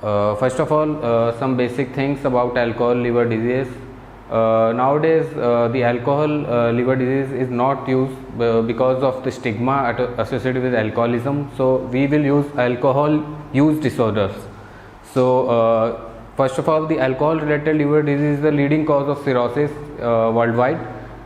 First of all, some basic things about alcohol liver disease. Nowadays, the alcohol liver disease is not used because of the stigma associated with alcoholism. So we will use alcohol use disorders. So first of all, the alcohol related liver disease is the leading cause of cirrhosis worldwide,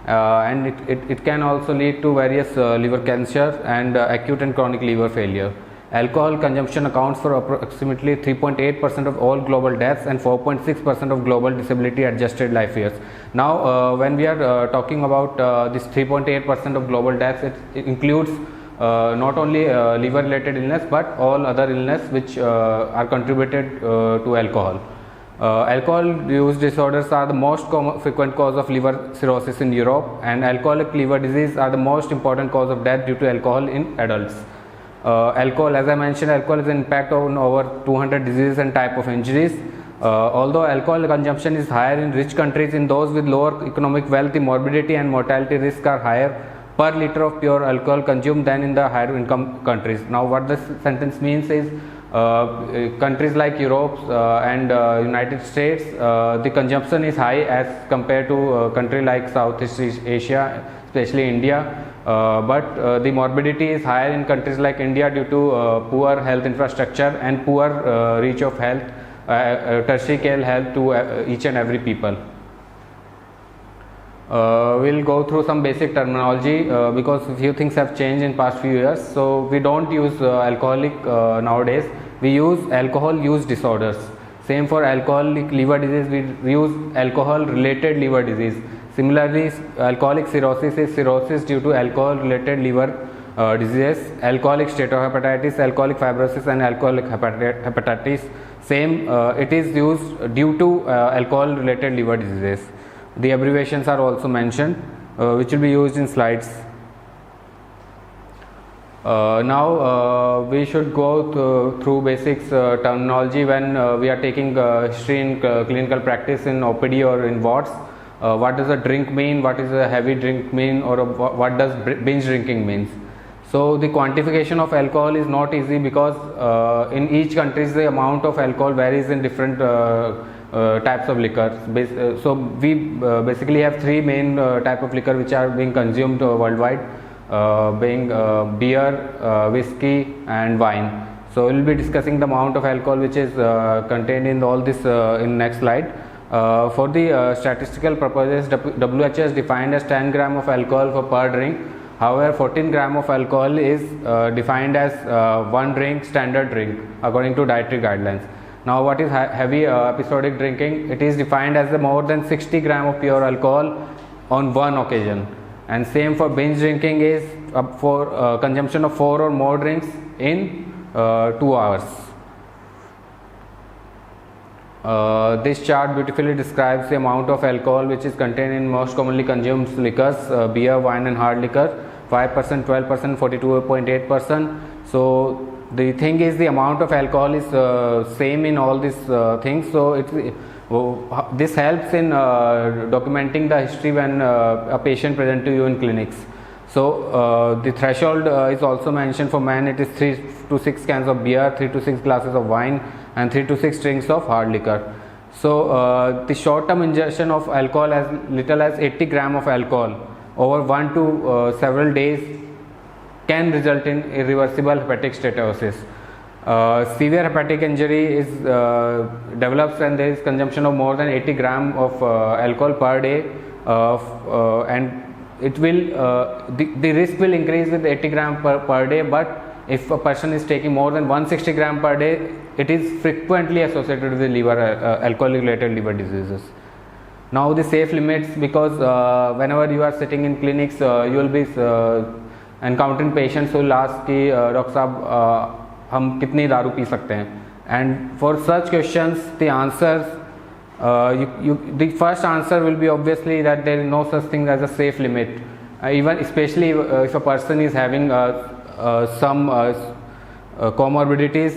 and it can also lead to various liver cancer and acute and chronic liver failure. Alcohol consumption accounts for approximately 3.8% of all global deaths and 4.6% of global disability adjusted life years. Now, when we are talking about this 3.8% of global deaths, it includes not only liver related illness but all other illness which are contributed to alcohol. Alcohol use disorders are the most frequent cause of liver cirrhosis in Europe, and alcoholic liver disease are the most important cause of death due to alcohol in adults. Alcohol, as I mentioned, alcohol has an impact on over 200 diseases and type of injuries. Although alcohol consumption is higher in rich countries, in those with lower economic wealth, the morbidity and mortality risk are higher per liter of pure alcohol consumed than in the higher income countries. Now, what this sentence means is countries like Europe and United States, the consumption is high as compared to a country like Southeast Asia, especially India. But the morbidity is higher in countries like India due to poor health infrastructure and poor reach of health, tertiary care health to each and every people. We'll go through some basic terminology because few things have changed in past few years. So we don't use alcoholic nowadays. We use alcohol use disorders. Same for alcoholic liver disease, we use alcohol related liver disease. Similarly, alcoholic cirrhosis is cirrhosis due to alcohol related liver diseases. Alcoholic steatohepatitis, alcoholic fibrosis and alcoholic hepatitis, same, it is used due to alcohol related liver diseases. The abbreviations are also mentioned which will be used in slides. Now we should go through basics terminology when we are taking history in clinical practice in OPD or in wards. What does a drink mean, what is a heavy drink mean, or what does binge drinking means. So the quantification of alcohol is not easy because in each country the amount of alcohol varies in different types of liquor. So we basically have three main type of liquor which are being consumed worldwide, being beer, whiskey and wine. So we will be discussing the amount of alcohol which is contained in all this in next slide. For the statistical purposes, WHO has defined as 10 gram of alcohol for per drink. However, 14 gram of alcohol is defined as one drink, standard drink, according to dietary guidelines. Now, what is heavy episodic drinking? It is defined as more than 60 gram of pure alcohol on one occasion. And same for binge drinking is for consumption of 4 or more drinks in 2 hours. This chart beautifully describes the amount of alcohol which is contained in most commonly consumed liquors, beer, wine and hard liquor, 5%, 12%, 42.8%. So the thing is, the amount of alcohol is same in all these things. So this helps in documenting the history when a patient presents to you in clinics. So the threshold is also mentioned. For men it is 3 to 6 cans of beer, 3 to 6 glasses of wine and 3 to 6 drinks of hard liquor. So the short term ingestion of alcohol as little as 80 gram of alcohol over 1 to several days can result in irreversible hepatic steatosis. Severe hepatic injury is develops when there is consumption of more than 80 gram of alcohol per day, and it will the risk will increase with 80 gram per day, but if a person is taking more than 160 gram per day, it is frequently associated with liver alcohol related liver diseases. Now the safe limits, because whenever you are sitting in clinics, you will be encountering patients who will ask कि doctor साहब हम कितनी दारू P सकते हैं, and for such questions the answers the first answer will be obviously that there is no such thing as a safe limit. Even especially if a person is having some comorbidities,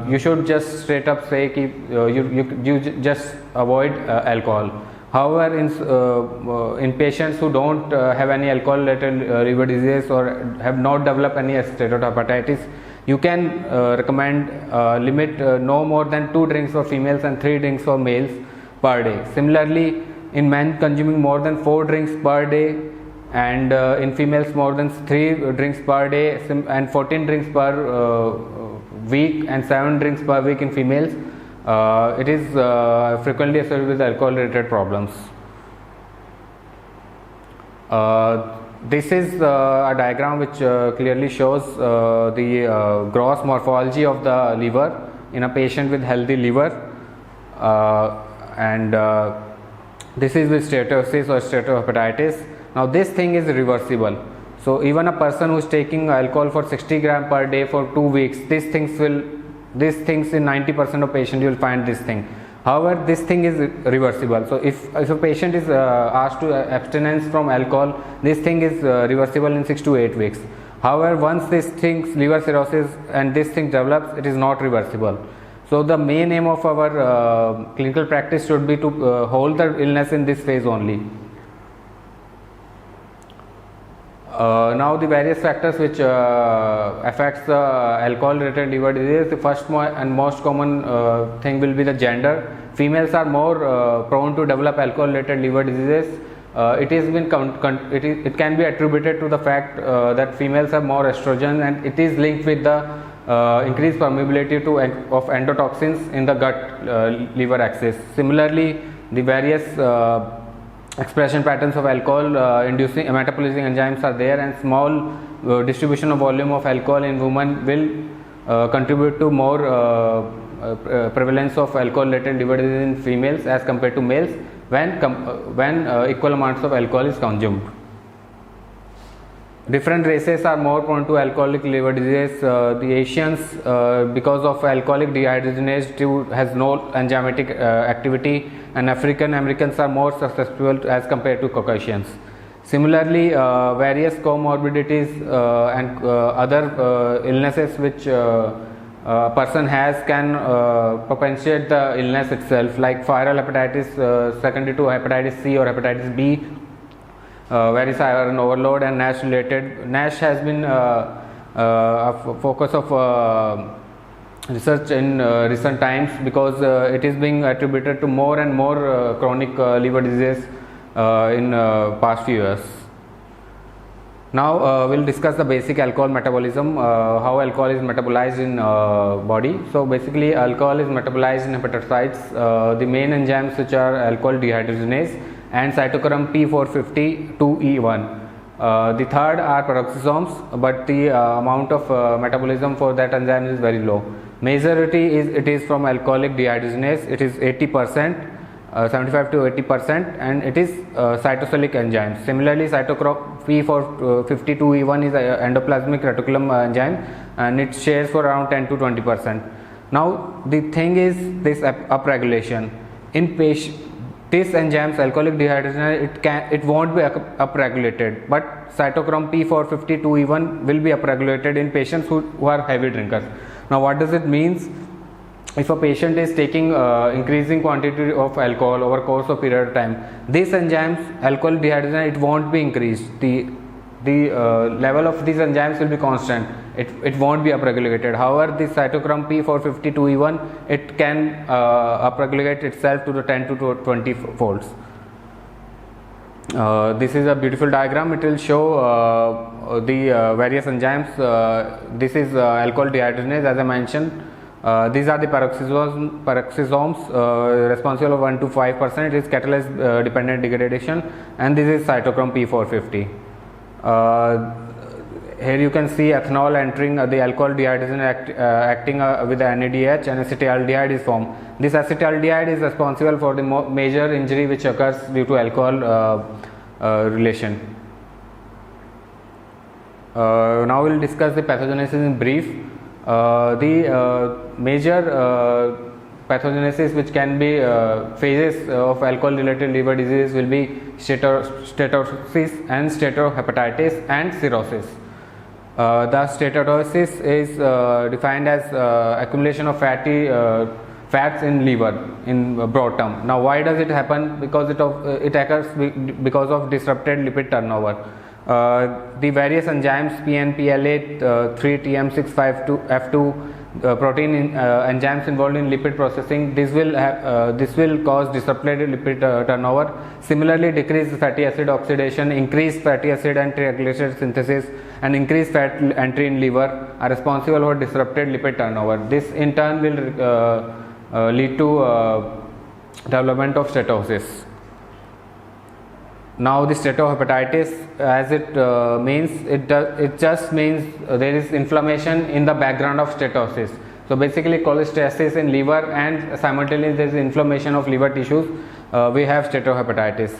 you should just straight up say कि you just avoid alcohol. However, in patients who don't have any alcohol related liver disease or have not developed any steatohepatitis, You can recommend limit no more than 2 drinks for females and 3 drinks for males per day. Similarly, in men consuming more than 4 drinks per day, and in females more than 3 drinks per day and 14 drinks per week and 7 drinks per week in females, it is frequently associated with alcohol related problems. This is a diagram which clearly shows the gross morphology of the liver in a patient with healthy liver, and this is with steatosis or steatohepatitis. Now this thing is reversible, so even a person who is taking alcohol for 60 grams per day for 2 weeks, these things in 90% of patients you will find this thing. However, this thing is reversible. So if a patient is asked to abstinence from alcohol, this thing is reversible in 6 to 8 weeks. However, once this thing, liver cirrhosis and this thing develops, it is not reversible. So the main aim of our clinical practice should be to hold the illness in this phase only. Now the various factors which affects the alcohol related liver disease, the first and most common thing will be the gender. Females are more prone to develop alcohol related liver diseases. It can be attributed to the fact that females have more estrogen, and it is linked with the increased permeability of endotoxins in the gut liver axis. Similarly, the various expression patterns of alcohol inducing hematopoiesis enzymes are there, and small distribution of volume of alcohol in women will contribute to more prevalence of alcohol related liver disease in females as compared to males when equal amounts of alcohol is consumed. Different races are more prone to alcoholic liver disease. The Asians, because of alcoholic dehydrogenase has no enzymatic activity, and African Americans are more susceptible as compared to Caucasians. Similarly, various comorbidities and other illnesses which a person has can perpetuate the illness itself, like viral hepatitis secondary to hepatitis C or hepatitis B, various iron overload, and NASH related. NASH has been a focus of research in recent times because it is being attributed to more and more chronic liver disease in past few years. Now we'll discuss the basic alcohol metabolism, how alcohol is metabolized in body. So basically alcohol is metabolized in hepatocytes. The main enzymes which are alcohol dehydrogenase and cytochrome P450-2E1. The third are peroxisomes, but the amount of metabolism for that enzyme is very low. Majority is from alcoholic dehydrogenase. It is 80%, 75 to 80%, and it is cytosolic enzyme. Similarly, cytochrome P450-2E1 is an endoplasmic reticulum enzyme, and it shares for around 10 to 20%. Now the thing is this upregulation in these enzymes, alcoholic dehydrogenase, it won't be upregulated, but cytochrome P450-2E1 will be upregulated in patients who are heavy drinkers. Now what does it mean? If a patient is taking increasing quantity of alcohol over course of period of time, these enzymes, alcohol dehydrogenase, it won't be increased. The level of these enzymes will be constant. It won't be upregulated. However, this cytochrome P450-2E1, it can upregulate itself to the 10 to 20 folds. This is a beautiful diagram. It will show the various enzymes. This is alcohol dehydrogenase, as I mentioned. These are the peroxisomes responsible of 1 to 5%. It is catalase dependent degradation, and this is cytochrome P450. Here you can see ethanol entering the alcohol dehydrogenase acting with the NADH, and acetaldehyde is formed. This acetaldehyde is responsible for the major injury which occurs due to alcohol relation. Now we will discuss the pathogenesis in brief. The major pathogenesis which can be phases of alcohol related liver disease will be steatosis and steatohepatitis and cirrhosis. The steatosis is defined as accumulation of fats in liver in broad term. Now why does it happen? Because it occurs because of disrupted lipid turnover. The various enzymes PNPLA, 3TM652F2 protein enzymes involved in lipid processing. This will cause disrupted lipid turnover. Similarly, decreased fatty acid oxidation, increased fatty acid and triglyceride synthesis, and increased fat entry in liver are responsible for disrupted lipid turnover. This in turn will lead to development of steatosis. Now the steatohepatitis, as it means, it just means there is inflammation in the background of steatosis. So basically cholestasis in liver and simultaneously there is inflammation of liver tissues. We have steatohepatitis.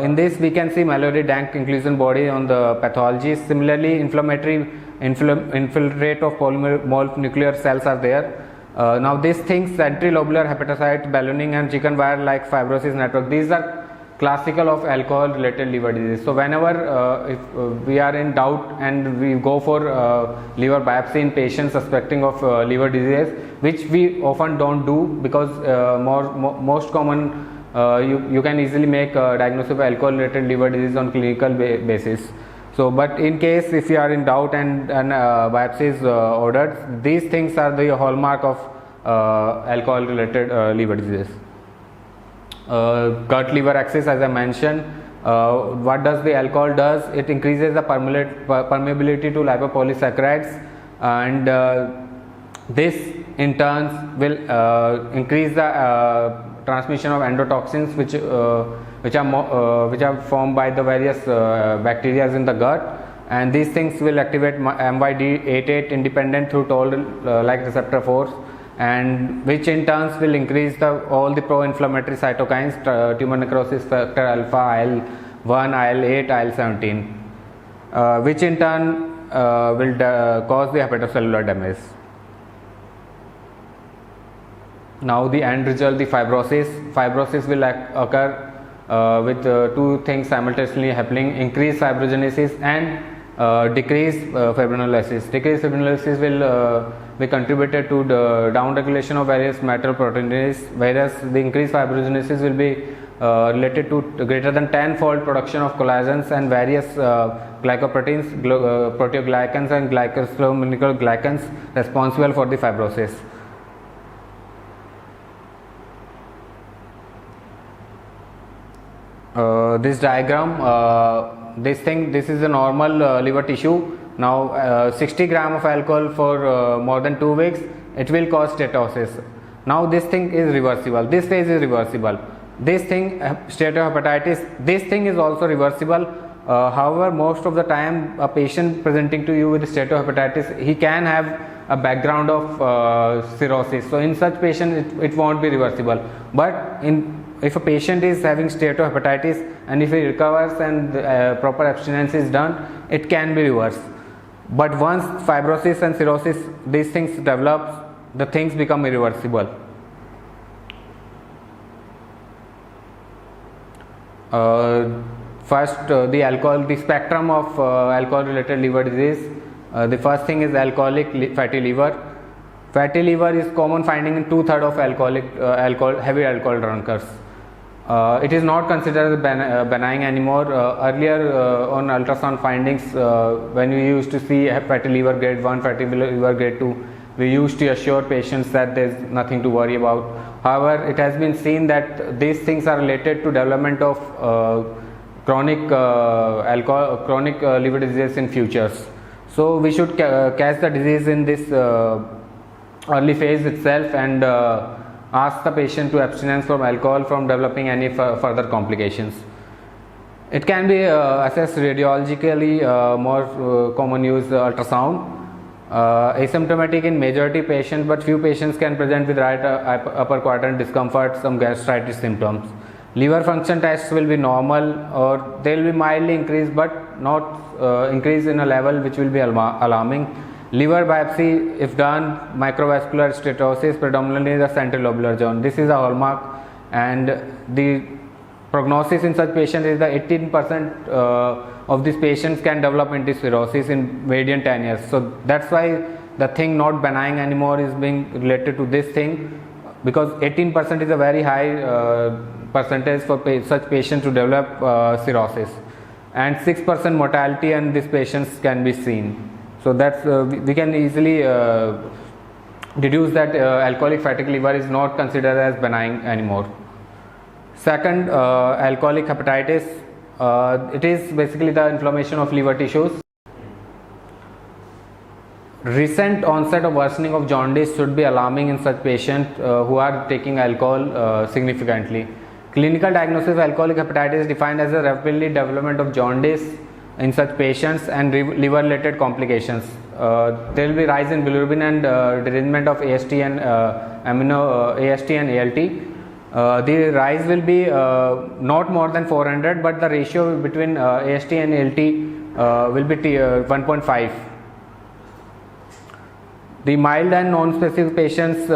In this we can see Mallory Dank inclusion body on the pathology. Similarly, inflammatory infiltrate of polymolecular cells are there. Now these things, centrilobular hepatocyte ballooning and chicken wire like fibrosis network, these are classical of alcohol related liver disease. So whenever if we are in doubt and we go for liver biopsy in patients suspecting of liver disease, which we often don't do because most common you can easily make diagnosis of alcohol related liver disease on clinical basis. So but in case if you are in doubt and biopsy is ordered, these things are the hallmark of alcohol related liver disease. Gut liver axis, as I mentioned, what does the alcohol does? It increases the permeability to lipopolysaccharides, and this in turn will increase the transmission of endotoxins, which are formed by the various bacteria in the gut, and these things will activate MYD88 independent through toll-like receptor force, and which in turn will increase all the pro-inflammatory cytokines, tumor necrosis factor alpha, IL-1, IL-8, IL-17, which in turn will cause the hepatocellular damage. Now the end result, the fibrosis. Fibrosis will occur with two things simultaneously happening: increased fibrogenesis and decreased fibrinolysis. Decreased fibrinolysis will be contributed to the down regulation of various metal proteinases, whereas the increased fibrogenesis will be related to greater than 10-fold production of collagens and various glycoproteins, proteoglycans and glycosaminoglycans responsible for the fibrosis. This diagram, this is a normal liver tissue. Now 60 gram of alcohol for more than 2 weeks, it will cause steatosis. Now this thing is reversible, this phase is reversible. This thing, steatohepatitis, this thing is also reversible. However, most of the time a patient presenting to you with steatohepatitis, he can have a background of cirrhosis. So in such patient it won't be reversible. But if a patient is having steatohepatitis and if he recovers and proper abstinence is done, it can be reversed. But once fibrosis and cirrhosis, these things develop, the things become irreversible. First, the alcohol, the spectrum of alcohol related liver disease. The first thing is alcoholic fatty liver. Fatty liver is common finding in 2/3 of heavy alcohol drunkards. It is not considered benign anymore. Earlier on ultrasound findings, when we used to see fatty liver grade 1, fatty liver grade 2, we used to assure patients that there is nothing to worry about. However, it has been seen that these things are related to development of chronic liver disease in futures. So we should catch the disease in this early phase itself and ask the patient to abstinence from alcohol from developing any further complications. It can be assessed radiologically, more common use ultrasound. Asymptomatic in majority patients, but few patients can present with right upper quadrant discomfort, some gastritis symptoms. Liver function tests will be normal or they will be mildly increased but not increase in a level which will be alarming. Liver biopsy, if done, microvascular steatosis, predominantly the centrilobular zone. This is a hallmark, and the prognosis in such patients is that 18% of these patients can develop into cirrhosis in median 10 years. So that's why the thing not benign anymore is being related to this thing, because 18% is a very high percentage for such patients to develop cirrhosis. and 6% mortality in these patients can be seen. So that's we can easily deduce that alcoholic fatty liver is not considered as benign anymore. Second, alcoholic hepatitis. It is basically the inflammation of liver tissues. Recent onset of worsening of jaundice should be alarming in such patients who are taking alcohol significantly. Clinical diagnosis of alcoholic hepatitis is defined as a rapidly development of jaundice in such patients and liver related complications. There will be rise in bilirubin and derangement of AST and AST and ALT. The rise will be not more than 400, but the ratio between AST and ALT will be 1.5. The mild and non-specific patients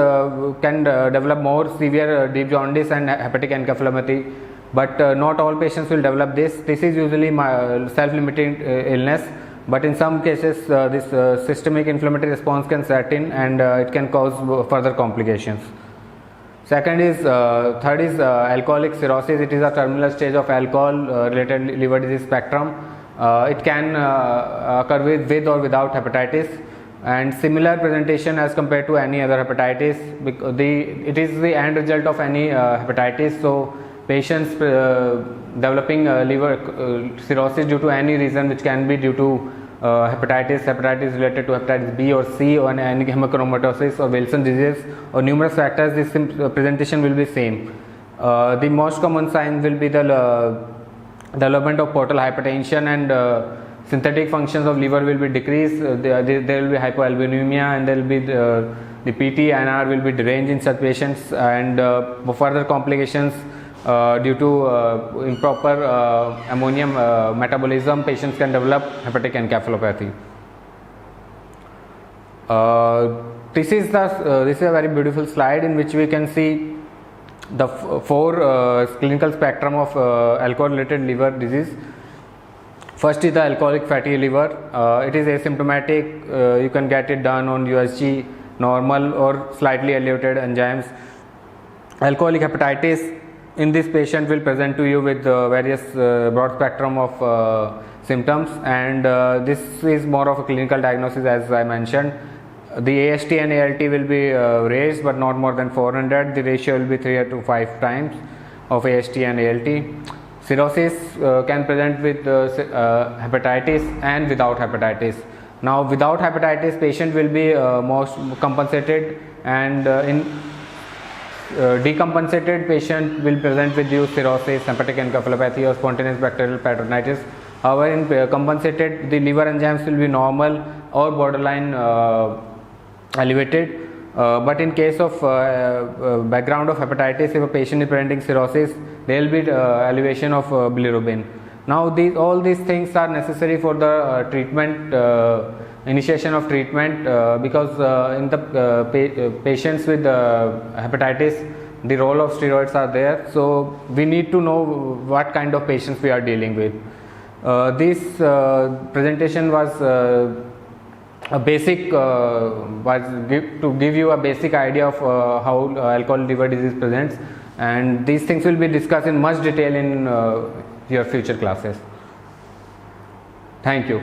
can develop more severe deep jaundice and hepatic encephalopathy, but not all patients will develop this. This is usually self-limiting illness, but in some cases this systemic inflammatory response can set in and it can cause further complications. Third is alcoholic cirrhosis. It is a terminal stage of alcohol related liver disease spectrum. It can occur with or without hepatitis, and similar presentation as compared to any other hepatitis. It is the end result of any hepatitis. So patients developing liver cirrhosis due to any reason, which can be due to hepatitis related to hepatitis B or C, or any hemochromatosis or Wilson disease, or numerous factors, this presentation will be same. The most common signs will be the development of portal hypertension, and synthetic functions of liver will be decreased. There will be hypoalbuminemia, and there will be the PT-NR will be deranged in such patients, and further complications due to improper ammonium metabolism, patients can develop hepatic encephalopathy. This is a very beautiful slide in which we can see the four clinical spectrum of alcohol-related liver disease. First is the alcoholic fatty liver. It is asymptomatic. You can get it done on USG, normal or slightly elevated enzymes. Alcoholic hepatitis in this patient will present to you with various broad spectrum of symptoms, and this is more of a clinical diagnosis, as I mentioned. The AST and ALT will be raised, but not more than 400. The ratio will be 3 to 5 times of AST and ALT. Cirrhosis can present with hepatitis and without hepatitis. Now, without hepatitis, patient will be most compensated, and in decompensated patient will present with you cirrhosis, hepatic encephalopathy, or spontaneous bacterial peritonitis. However, in compensated, the liver enzymes will be normal or borderline elevated. But in case of background of hepatitis, if a patient is presenting cirrhosis, there will be elevation of bilirubin. Now, all these things are necessary for the treatment, initiation of treatment, because in the patients with hepatitis, the role of steroids are there. So we need to know what kind of patients we are dealing with. This presentation was a basic to give you a basic idea of how alcohol liver disease presents, and these things will be discussed in much detail in your future classes. Thank you.